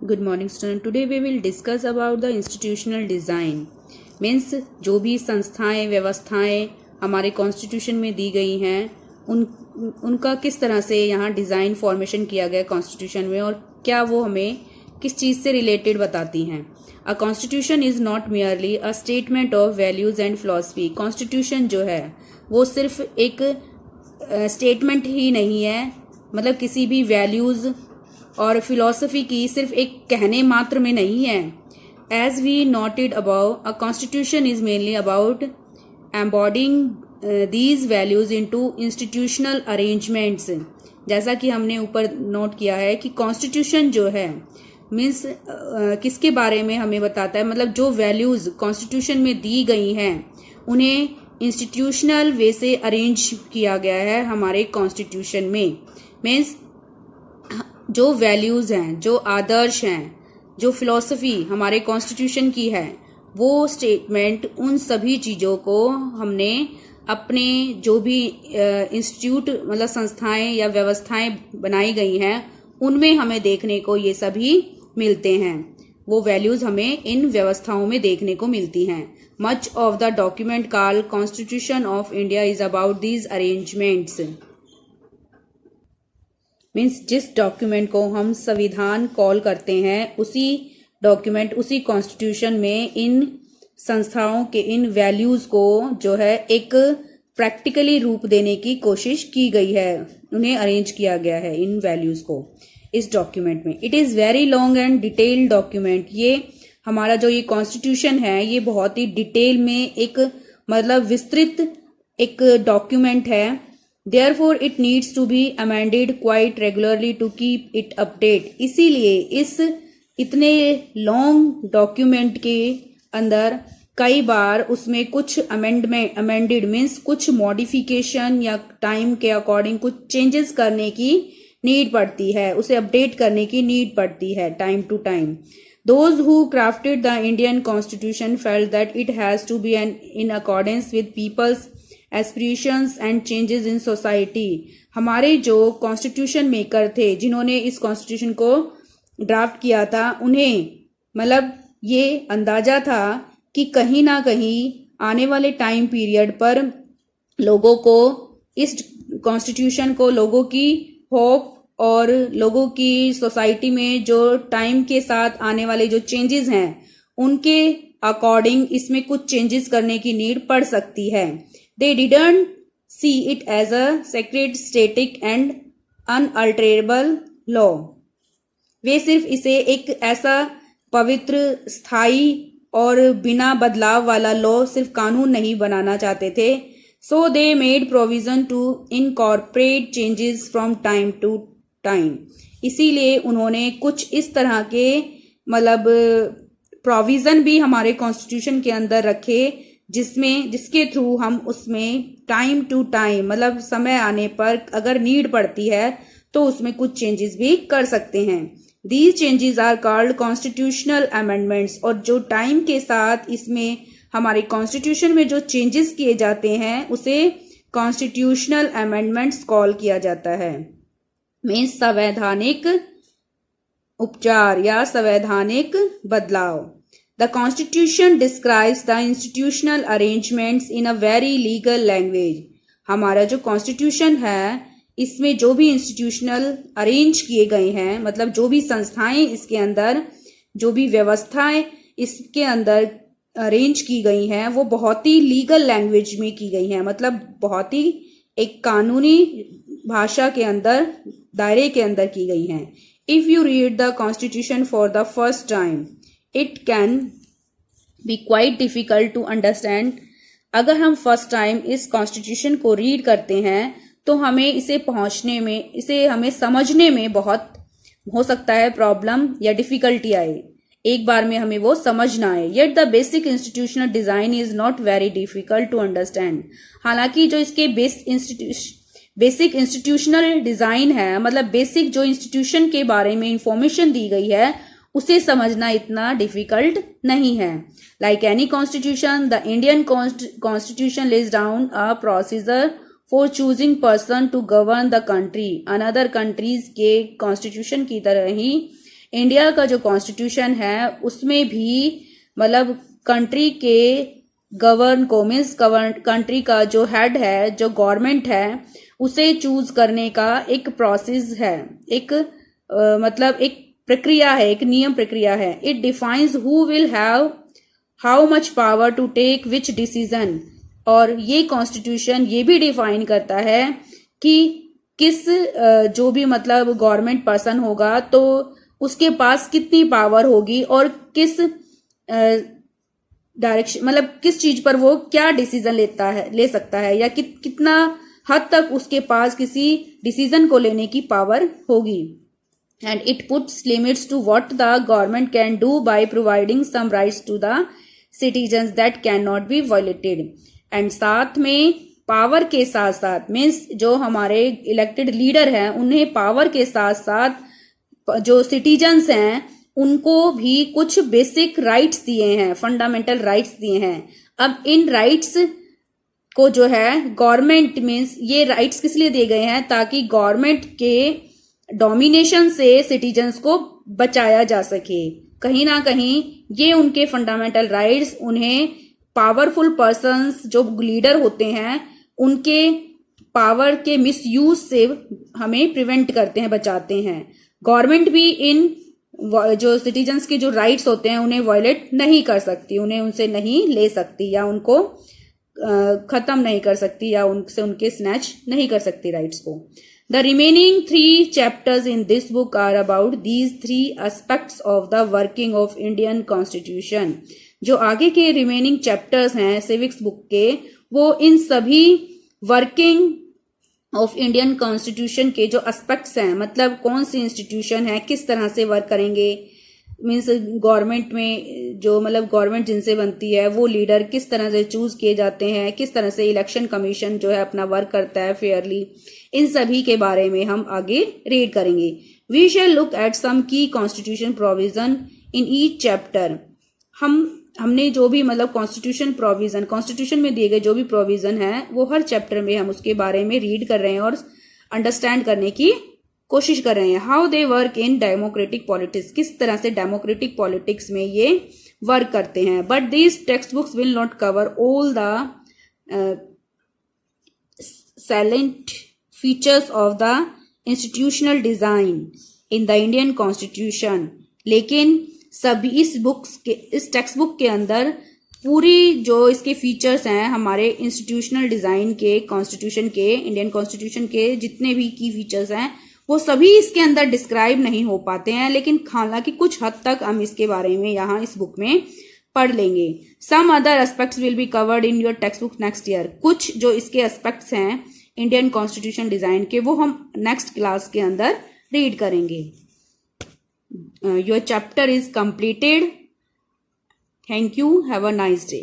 Good morning student. Today we will discuss about the institutional design. Means जो भी संस्थाएं व्यवस्थाएं हमारे कॉन्स्टिट्यूशन में दी गई हैं उनका किस तरह से यहाँ डिज़ाइन फॉर्मेशन किया गया कॉन्स्टिट्यूशन में और क्या वो हमें किस चीज़ से रिलेटेड बताती हैं. A constitution is not merely a statement of values and philosophy. Constitution जो है वो सिर्फ एक स्टेटमेंट ही नहीं है, मतलब किसी भी वैल्यूज़ और फिलॉसफी की सिर्फ एक कहने मात्र में नहीं है. As we noted above, a constitution is mainly about embodying these values into institutional arrangements. जैसा कि हमने ऊपर नोट किया है कि कॉन्स्टिट्यूशन जो है मीन्स किसके बारे में हमें बताता है, मतलब जो वैल्यूज कॉन्स्टिट्यूशन में दी गई हैं उन्हें इंस्टीट्यूशनल वे से अरेंज किया गया है हमारे कॉन्स्टिट्यूशन में. मीन्स जो वैल्यूज हैं, जो आदर्श हैं, जो फिलॉसफी हमारे कॉन्स्टिट्यूशन की है, वो स्टेटमेंट उन सभी चीज़ों को हमने अपने जो भी इंस्टीट्यूट मतलब संस्थाएं या व्यवस्थाएं बनाई गई हैं उनमें हमें देखने को ये सभी मिलते हैं. वो वैल्यूज हमें इन व्यवस्थाओं में देखने को मिलती हैं. Much of the document called constitution of India is about these arrangements. Means जिस डॉक्यूमेंट को हम संविधान कॉल करते हैं उसी डॉक्यूमेंट, उसी कॉन्स्टिट्यूशन में इन संस्थाओं के इन वैल्यूज को जो है एक प्रैक्टिकली रूप देने की कोशिश की गई है, उन्हें अरेंज किया गया है इन वैल्यूज को इस डॉक्यूमेंट में. It is very long and detailed document. ये हमारा जो ये कॉन्स्टिट्यूशन है ये बहुत ही डिटेल में एक मतलब विस्तृत एक डॉक्यूमेंट है. Therefore, it needs to be amended quite regularly to keep it update. इसीलिए इस इतने लॉन्ग डॉक्यूमेंट के अंदर कई बार उसमें कुछ अमेंडेड मीन्स कुछ मॉडिफिकेशन या टाइम के अकॉर्डिंग कुछ चेंजेस करने की नीड पड़ती है, उसे अपडेट करने की नीड पड़ती है time to time. Those who crafted the Indian Constitution felt that it has to be in accordance with people's aspirations and changes in society. हमारे जो कॉन्स्टिट्यूशन मेकर थे जिन्होंने इस कॉन्स्टिट्यूशन को ड्राफ्ट किया था उन्हें मतलब ये अंदाजा था कि कहीं ना कहीं आने वाले टाइम पीरियड पर लोगों को इस कॉन्स्टिट्यूशन को लोगों की होप और लोगों की सोसाइटी में जो टाइम के साथ आने वाले जो चेंजेस हैं उनके अकॉर्डिंग इसमें कुछ चेंजेस करने की नीड पड़ सकती है. They didn't see it as a sacred, static and unalterable law. वे सिर्फ इसे एक ऐसा पवित्र, स्थायी और बिना बदलाव वाला लॉ, सिर्फ कानून नहीं बनाना चाहते थे. So they made provision to incorporate changes from time to time. इसीलिए उन्होंने कुछ इस तरह के मतलब प्रोविजन भी हमारे कॉन्स्टिट्यूशन के अंदर रखे जिसके थ्रू हम उसमें टाइम टू टाइम मतलब समय आने पर अगर नीड पड़ती है तो उसमें कुछ चेंजेस भी कर सकते हैं. These changes are called constitutional amendments. और जो टाइम के साथ इसमें हमारे कॉन्स्टिट्यूशन में जो चेंजेस किए जाते हैं उसे कॉन्स्टिट्यूशनल अमेंडमेंट्स कॉल किया जाता है. मीन्स संवैधानिक उपचार या संवैधानिक बदलाव. The Constitution describes the institutional arrangements in a very legal language. हमारा जो कॉन्स्टिट्यूशन है इसमें जो भी इंस्टीट्यूशनल अरेंज किए गए हैं, मतलब जो भी संस्थाएं इसके अंदर, जो भी व्यवस्थाएं इसके अंदर अरेंज की गई हैं वो बहुत ही लीगल लैंग्वेज में की गई हैं, मतलब बहुत ही एक कानूनी भाषा के अंदर, दायरे के अंदर की गई हैं. If you read the constitution for the first time it can be quite difficult to understand. अगर हम फर्स्ट टाइम इस कॉन्स्टिट्यूशन को रीड करते हैं तो हमें इसे पहुंचने में, इसे हमें समझने में बहुत हो सकता है प्रॉब्लम या डिफिकल्टी आए, एक बार में हमें वो समझ ना आए. Yet the basic institutional design is not very difficult to understand. हालांकि जो इसके बेसिक इंस्टीट्यूशनल डिजाइन है, मतलब बेसिक जो इंस्टीट्यूशन के बारे में इंफॉर्मेशन दी गई है उसे समझना इतना डिफिकल्ट नहीं है. Like any constitution the Indian constitution lays down a procedure for choosing person to govern the country. Another countries के कॉन्स्टिट्यूशन की तरह ही इंडिया का जो कॉन्स्टिट्यूशन है उसमें भी मतलब कंट्री के गवर्न को मीन्स कंट्री का जो हेड है, जो गवर्नमेंट है, उसे चूज करने का एक प्रोसेस है, एक मतलब एक प्रक्रिया है, एक नियम प्रक्रिया है। It defines who will have how much power to take which decision. और ये कॉन्स्टिट्यूशन ये भी डिफाइन करता है कि किस जो भी मतलब गवर्नमेंट पर्सन होगा तो उसके पास कितनी पावर होगी और किस डायरेक्शन मतलब किस चीज पर वो क्या डिसीजन ले सकता है, या कितना हद तक उसके पास किसी डिसीजन को लेने की पावर होगी। And it puts limits to what the government can do by providing some rights to the citizens that can not be violated. And साथ में पावर के साथ साथ मीन्स जो हमारे इलेक्टेड लीडर हैं उन्हें पावर के साथ साथ जो सिटीजन्स हैं उनको भी कुछ बेसिक राइट्स दिए हैं, फंडामेंटल राइट्स दिए हैं। अब इन राइट्स को जो है गवर्नमेंट मीन्स ये राइट्स किस लिए दिए गए हैं, ताकि गवर्नमेंट के डोमिनेशन से सिटीजन्स को बचाया जा सके। कहीं ना कहीं ये उनके फंडामेंटल राइट्स उन्हें पावरफुल पर्सन्स जो लीडर होते हैं उनके पावर के मिसयूज से हमें प्रिवेंट करते हैं, बचाते हैं। गवर्नमेंट भी इन जो सिटीजन्स के जो राइट्स होते हैं उन्हें वायलेट नहीं कर सकती, उन्हें उनसे नहीं ले सकती, या उनको खत्म नहीं कर सकती, या उनसे उनके स्नैच नहीं कर सकती राइट्स को। The remaining 3 chapters in this book are about these 3 aspects of the working of Indian Constitution। जो आगे के रिमेनिंग चैप्टर्स हैं सिविक्स बुक के, वो इन सभी वर्किंग ऑफ इंडियन कॉन्स्टिट्यूशन के जो एस्पेक्ट्स हैं, मतलब कौन सी इंस्टीट्यूशन है, किस तरह से वर्क करेंगे, मीन्स गवर्नमेंट में जो मतलब गवर्नमेंट जिनसे बनती है वो लीडर किस तरह से चूज किए जाते हैं, किस तरह से इलेक्शन कमीशन जो है अपना वर्क करता है फेयरली, इन सभी के बारे में हम आगे रीड करेंगे। We shall look at some key constitution provision in each chapter. हमने जो भी मतलब कॉन्स्टिट्यूशन में दिए गए जो भी प्रोविजन है वो हर चैप्टर में हम उसके बारे में रीड कर रहे हैं और अंडरस्टैंड करने की कोशिश कर रहे हैं। How they work in democratic politics, किस तरह से डेमोक्रेटिक पॉलिटिक्स में ये वर्क करते हैं। But these text books will not cover all the salient features of the institutional design in the Indian constitution. लेकिन सभी इस टेक्स्ट बुक के अंदर पूरी जो इसके फीचर्स हैं हमारे इंस्टीट्यूशनल डिजाइन के, कॉन्स्टिट्यूशन के, इंडियन कॉन्स्टिट्यूशन के जितने भी की फीचर्स हैं वो सभी इसके अंदर डिस्क्राइब नहीं हो पाते हैं, लेकिन हालांकि कुछ हद तक हम इसके बारे में यहाँ इस बुक में पढ़ लेंगे। Some other aspects will be covered in your text book next year. कुछ जो इसके एस्पेक्ट्स हैं इंडियन कॉन्स्टिट्यूशन डिजाइन के वो हम नेक्स्ट क्लास के अंदर रीड करेंगे। Your chapter is completed. Thank you. Have a nice day.